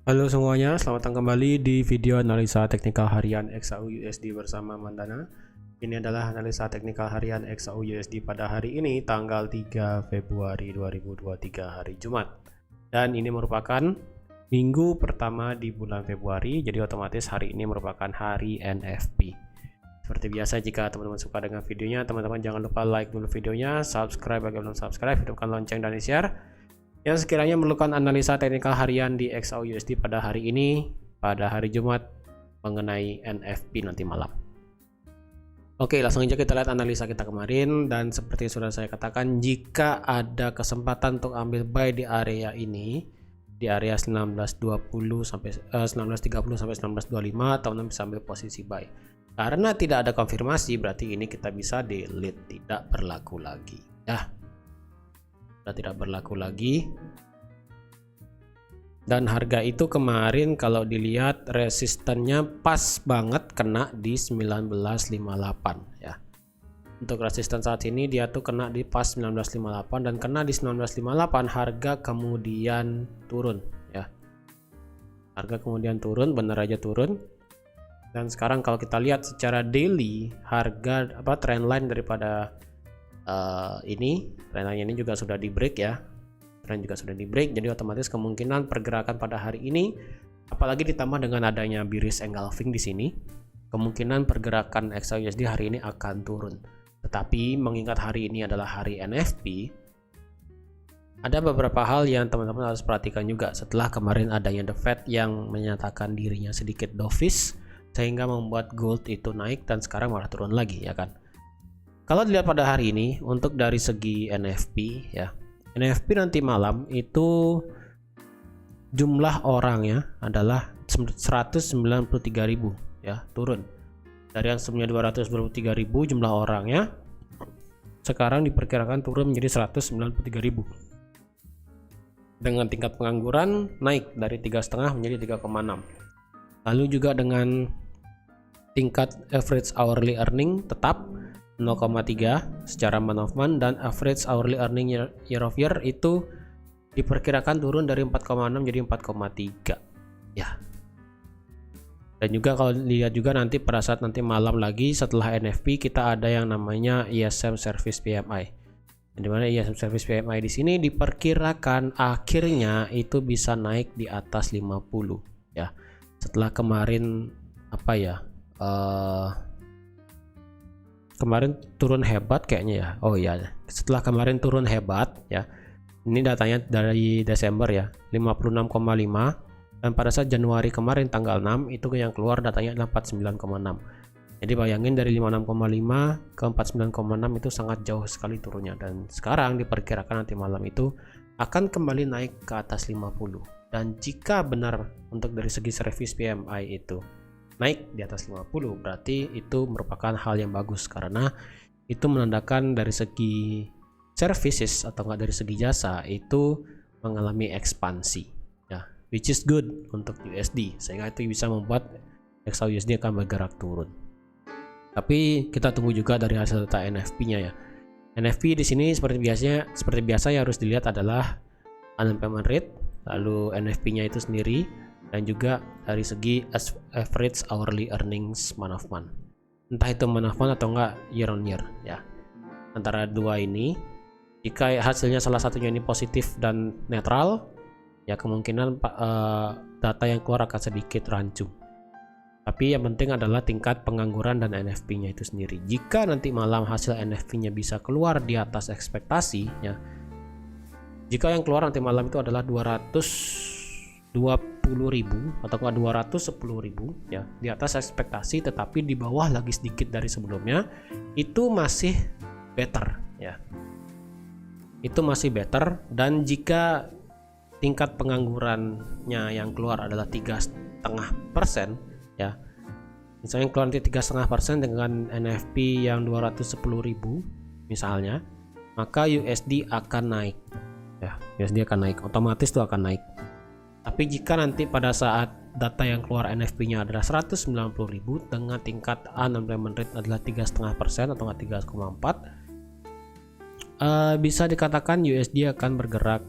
Halo semuanya, selamat datang kembali di video analisa teknikal harian XAU USD bersama Mandana. Ini adalah analisa teknikal harian XAU USD pada hari ini tanggal 3 Februari 2023 hari Jumat. Dan ini merupakan minggu pertama di bulan Februari, jadi otomatis hari ini merupakan hari NFP. Seperti biasa, jika teman-teman suka dengan videonya, teman-teman jangan lupa like dulu videonya, subscribe bagi belum subscribe, hidupkan lonceng dan share. Yang sekiranya memerlukan analisa teknikal harian di XAU USD pada hari ini, pada hari Jumat, mengenai NFP nanti malam. Oke, langsung aja kita lihat analisa kita kemarin. Dan seperti sudah saya katakan, jika ada kesempatan untuk ambil buy di area ini, di area 1920 sampai 1930 sampai 1925, teman-teman bisa ambil posisi buy. Karena tidak ada konfirmasi, berarti ini kita bisa delete, tidak berlaku lagi. Ya, tidak berlaku lagi. Dan harga itu kemarin kalau dilihat resistennya pas banget kena di 1958 ya. Untuk resisten saat ini dia tuh kena di pas 1958, dan kena di 1958 harga kemudian turun ya. Harga kemudian turun, benar aja turun. Dan sekarang kalau kita lihat secara daily, harga trendline daripada ini trendline ini juga sudah di break ya, trend juga sudah di break, jadi otomatis kemungkinan pergerakan pada hari ini, apalagi ditambah dengan adanya bearish engulfing di sini, kemungkinan pergerakan XAU USD hari ini akan turun. Tetapi mengingat hari ini adalah hari NFP, ada beberapa hal yang teman-teman harus perhatikan juga. Setelah kemarin adanya The Fed yang menyatakan dirinya sedikit dovish sehingga membuat gold itu naik, dan sekarang malah turun lagi ya kan. Kalau dilihat pada hari ini, untuk dari segi NFP ya, NFP nanti malam itu jumlah orangnya adalah 193.000 ya, turun dari yang sebelumnya 223.000 jumlah orangnya, sekarang diperkirakan turun menjadi 193.000, dengan tingkat pengangguran naik dari 3,5 menjadi 3,6. Lalu juga dengan tingkat average hourly earning tetap 0,3 secara month of month, dan average hourly earning year of year itu diperkirakan turun dari 4,6 jadi 4,3 ya. Dan juga kalau dilihat juga nanti pada saat nanti malam lagi setelah NFP, kita ada yang namanya ISM Service PMI, di mana ISM Service PMI di sini diperkirakan akhirnya itu bisa naik di atas 50 ya. Setelah kemarin kemarin turun hebat kayaknya ya. Oh iya, setelah kemarin turun hebat ya. Ini datanya dari Desember ya, 56,5, dan pada saat Januari kemarin tanggal 6 itu yang keluar datanya adalah 49,6. Jadi bayangin dari 56,5 ke 49,6 itu sangat jauh sekali turunnya, dan sekarang diperkirakan nanti malam itu akan kembali naik ke atas 50. Dan jika benar untuk dari segi service PMI itu naik di atas 50, berarti itu merupakan hal yang bagus, karena itu menandakan dari segi services atau enggak dari segi jasa itu mengalami ekspansi ya, which is good untuk USD, sehingga itu bisa membuat XAU USD akan bergerak turun. Tapi kita tunggu juga dari hasil data NFP-nya ya. NFP di sini seperti biasa yang harus dilihat adalah unemployment rate, lalu NFP-nya itu sendiri, dan juga dari segi average hourly earnings month of month, entah itu month of month atau enggak year on year ya. Antara dua ini, jika hasilnya salah satunya ini positif dan netral ya, kemungkinan data yang keluar akan sedikit rancu. Tapi yang penting adalah tingkat pengangguran dan NFP-nya itu sendiri. Jika nanti malam hasil NFP-nya bisa keluar di atas ekspektasi ya, jika yang keluar nanti malam itu adalah 220.000 atau 210.000 ya, di atas ekspektasi tetapi di bawah lagi sedikit dari sebelumnya, itu masih better ya, itu masih better. Dan jika tingkat penganggurannya yang keluar adalah 3,5% ya, misalnya keluar nanti 3,5% dengan NFP yang 210.000 misalnya, maka USD akan naik ya, USD akan naik, otomatis itu akan naik. Tapi jika nanti pada saat data yang keluar NFP-nya adalah 190.000 dengan tingkat unemployment rate adalah 3,5% atau 3,4, bisa dikatakan USD akan bergerak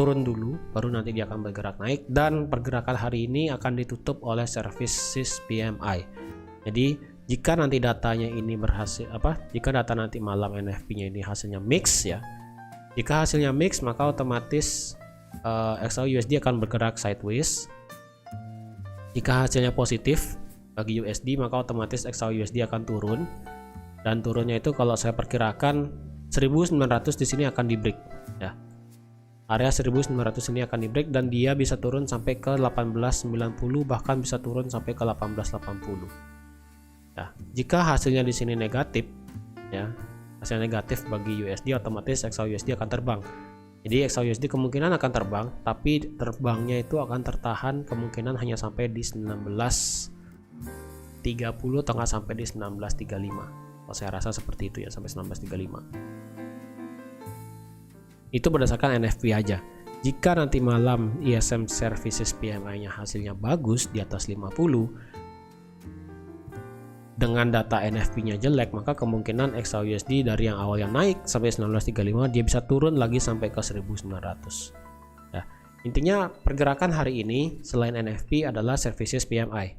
turun dulu baru nanti dia akan bergerak naik, dan pergerakan hari ini akan ditutup oleh services PMI. Jadi jika nanti datanya ini berhasil jika data nanti malam NFP-nya ini hasilnya mix ya. Jika hasilnya mix maka otomatis XAUUSD akan bergerak sideways. Jika hasilnya positif bagi USD maka otomatis XAUUSD akan turun, dan turunnya itu kalau saya perkirakan 1900 di sini akan di break ya. Area 1900 ini akan di break dan dia bisa turun sampai ke 1890, bahkan bisa turun sampai ke 1880. Ya, jika hasilnya di sini negatif ya, hasilnya negatif bagi USD, otomatis XAUUSD akan terbang. Jadi XAUUSD kemungkinan akan terbang, tapi terbangnya itu akan tertahan kemungkinan hanya sampai di 1930 atau nggak sampai di 1935. Kalau saya rasa seperti itu ya, sampai 1935. Itu berdasarkan NFP aja. Jika nanti malam ISM Services PMI-nya hasilnya bagus di atas 50 dengan data NFP-nya jelek, maka kemungkinan XAUUSD dari yang awalnya naik sampai 1935 dia bisa turun lagi sampai ke 1900. Ya, intinya pergerakan hari ini selain NFP adalah Services PMI.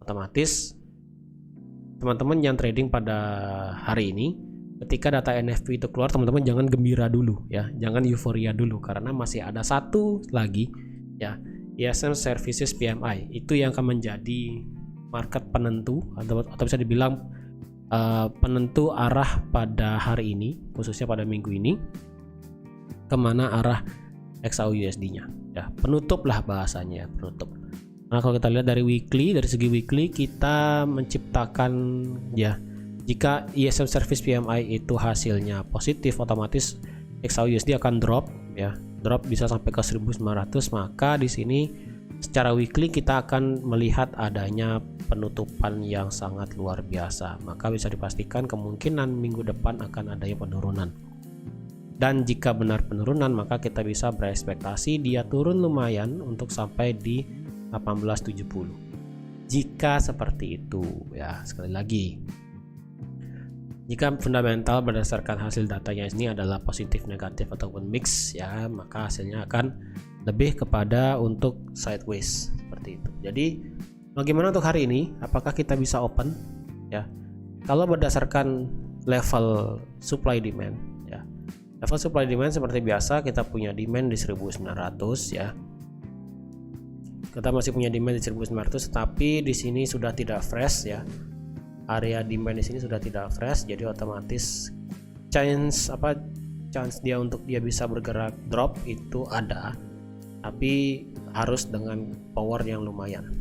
Otomatis teman-teman yang trading pada hari ini, ketika data NFP itu keluar, teman-teman jangan gembira dulu ya, jangan euforia dulu, karena masih ada satu lagi ya, ISM Services PMI itu yang akan menjadi market penentu atau bisa dibilang penentu arah pada hari ini, khususnya pada minggu ini, kemana arah XAUUSD-nya ya, penutup lah bahasanya, penutup. Nah kalau kita lihat dari weekly, dari segi weekly kita menciptakan ya, jika ISM Service PMI itu hasilnya positif, otomatis XAUUSD akan drop ya, drop bisa sampai ke 1900. Maka di sini secara weekly kita akan melihat adanya penutupan yang sangat luar biasa. Maka bisa dipastikan kemungkinan minggu depan akan adanya penurunan. Dan jika benar penurunan, maka kita bisa berekspektasi dia turun lumayan untuk sampai di 1870. Jika seperti itu ya, sekali lagi, jika fundamental berdasarkan hasil datanya ini adalah positif, negatif ataupun mix ya, maka hasilnya akan lebih kepada untuk sideways seperti itu. Jadi bagaimana untuk hari ini? Apakah kita bisa open ya? Kalau berdasarkan level supply demand ya. Level supply demand seperti biasa kita punya demand di 1900 ya. Kita masih punya demand di 1900, tapi di sini sudah tidak fresh ya. Area demand di sini sudah tidak fresh, jadi otomatis chance dia untuk dia bisa bergerak drop itu ada, tapi harus dengan power yang lumayan.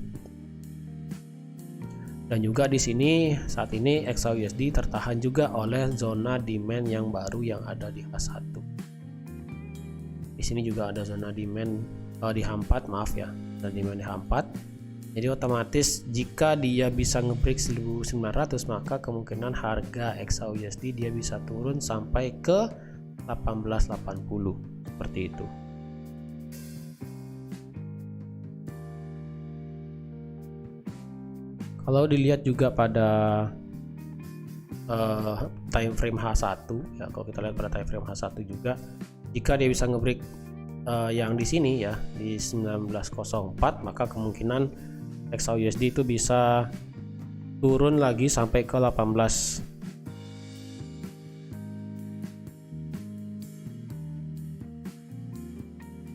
Dan juga di sini saat ini XAUUSD tertahan juga oleh zona demand yang baru yang ada di H1. Di sini juga ada zona demand di H4, maaf ya, dan demand di H4. Jadi otomatis jika dia bisa nge-break 1900, maka kemungkinan harga XAUUSD dia bisa turun sampai ke 1880 seperti itu. Kalau dilihat juga pada time frame H1 ya, kalau kita lihat pada time frame H1 juga, jika dia bisa nge-break yang di sini ya di 1904, maka kemungkinan XAUUSD itu bisa turun lagi sampai ke 18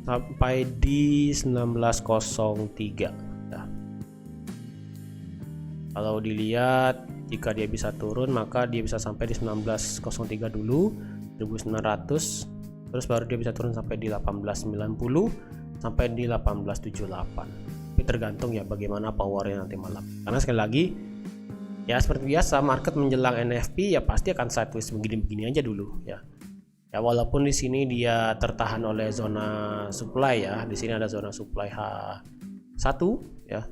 sampai di 1903 ya. Kalau dilihat jika dia bisa turun, maka dia bisa sampai di 1903 dulu 1900, terus baru dia bisa turun sampai di 1890 sampai di 1878. Tapi tergantung ya bagaimana powernya nanti malam, karena sekali lagi ya seperti biasa market menjelang NFP ya pasti akan sideways begini-begini aja dulu ya. Ya walaupun di sini dia tertahan oleh zona supply ya, di sini ada zona supply H1 ya.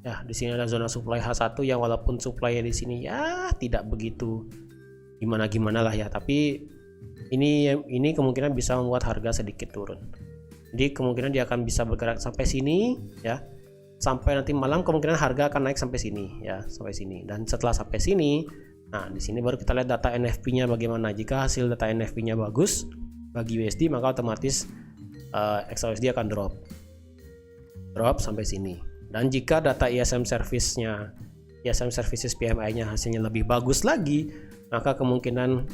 Ya di sini ada zona supply H1 yang walaupun supply-nya di sini ya tidak begitu gimana-gimana lah ya, tapi ini kemungkinan bisa membuat harga sedikit turun. Jadi kemungkinan dia akan bisa bergerak sampai sini ya, sampai nanti malam kemungkinan harga akan naik sampai sini ya, sampai sini. Dan setelah sampai sini, nah di sini baru kita lihat data NFP-nya bagaimana. Jika hasil data NFP-nya bagus, bagi USD, maka otomatis XAUSD akan drop sampai sini. Dan jika data ISM Services PMI-nya hasilnya lebih bagus lagi, maka kemungkinan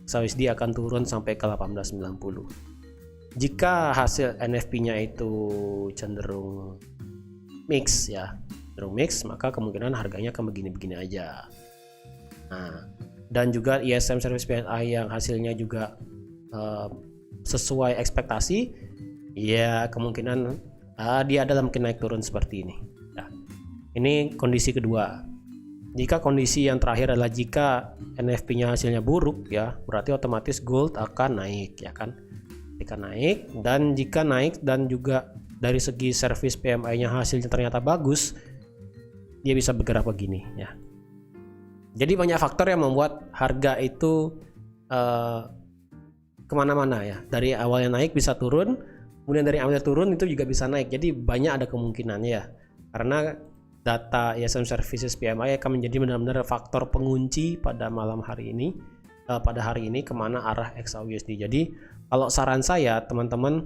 XAUSD akan turun sampai ke 1890. Jika hasil NFP-nya itu cenderung mix, maka kemungkinan harganya akan begini-begini aja. Nah, dan juga ISM Service PMI yang hasilnya juga sesuai ekspektasi, ya kemungkinan dia ada mungkin naik turun seperti ini. Nah, ini kondisi kedua. Jika kondisi yang terakhir adalah jika NFP-nya hasilnya buruk, ya berarti otomatis gold akan naik, ya kan? Jika naik, dan jika naik dan juga dari segi service PMI-nya hasilnya ternyata bagus, dia bisa bergerak begini, ya. Jadi banyak faktor yang membuat harga itu kemana-mana, ya. Dari awalnya naik bisa turun, kemudian dari awalnya turun itu juga bisa naik. Jadi banyak ada kemungkinannya, ya. Karena data ISM Services PMI akan menjadi benar-benar faktor pengunci pada malam hari ini, pada hari ini kemana arah XAUSD. Jadi kalau saran saya teman-teman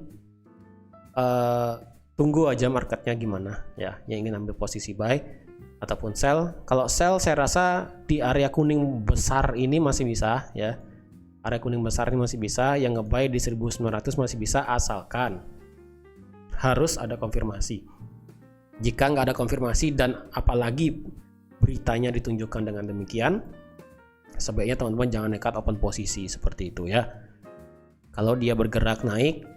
tunggu aja marketnya gimana, ya. Yang ingin ambil posisi buy ataupun sell. Kalau sell saya rasa di area kuning besar ini masih bisa, ya. Area kuning besar ini masih bisa, yang ngebuy di 1900 masih bisa, asalkan harus ada konfirmasi. Jika nggak ada konfirmasi dan apalagi beritanya ditunjukkan dengan demikian, sebaiknya teman-teman jangan nekat open posisi seperti itu, ya. Kalau dia bergerak naik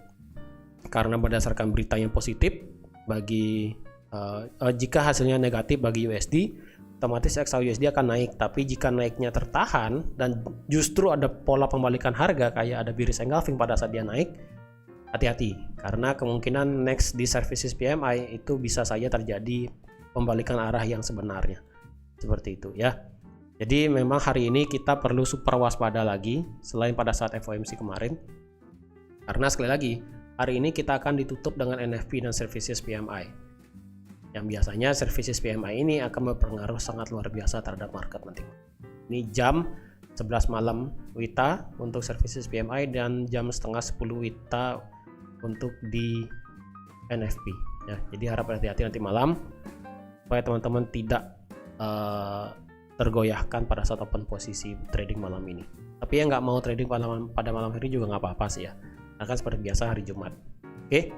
karena berdasarkan berita yang positif bagi jika hasilnya negatif bagi USD, otomatis XAUSD akan naik. Tapi jika naiknya tertahan dan justru ada pola pembalikan harga kayak ada bearish engulfing pada saat dia naik, hati-hati, karena kemungkinan next di Services PMI itu bisa saja terjadi pembalikan arah yang sebenarnya seperti itu, ya. Jadi memang hari ini kita perlu super waspada lagi selain pada saat FOMC kemarin, karena sekali lagi hari ini kita akan ditutup dengan NFP dan Services PMI. Yang biasanya Services PMI ini akan berpengaruh sangat luar biasa terhadap market nanti. Ini jam 11 malam WITA untuk Services PMI dan jam setengah 10 WITA untuk di NFP, ya. Jadi harap hati-hati nanti malam supaya teman-teman tidak tergoyahkan pada saat open posisi trading malam ini. Tapi yang nggak mau trading pada malam hari juga nggak apa-apa sih, ya. Akan seperti biasa hari Jumat. Oke.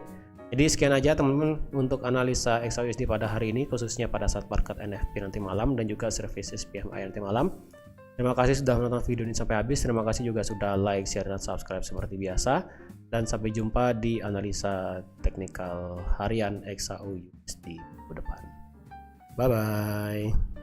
Jadi sekian aja teman-teman untuk analisa XAUSD pada hari ini, khususnya pada saat market NFP nanti malam dan juga Services PMI nanti malam. Terima kasih sudah menonton video ini sampai habis. Terima kasih juga sudah like, share, dan subscribe seperti biasa. Dan sampai jumpa di analisa teknikal harian XAUSD ke depan. Bye-bye.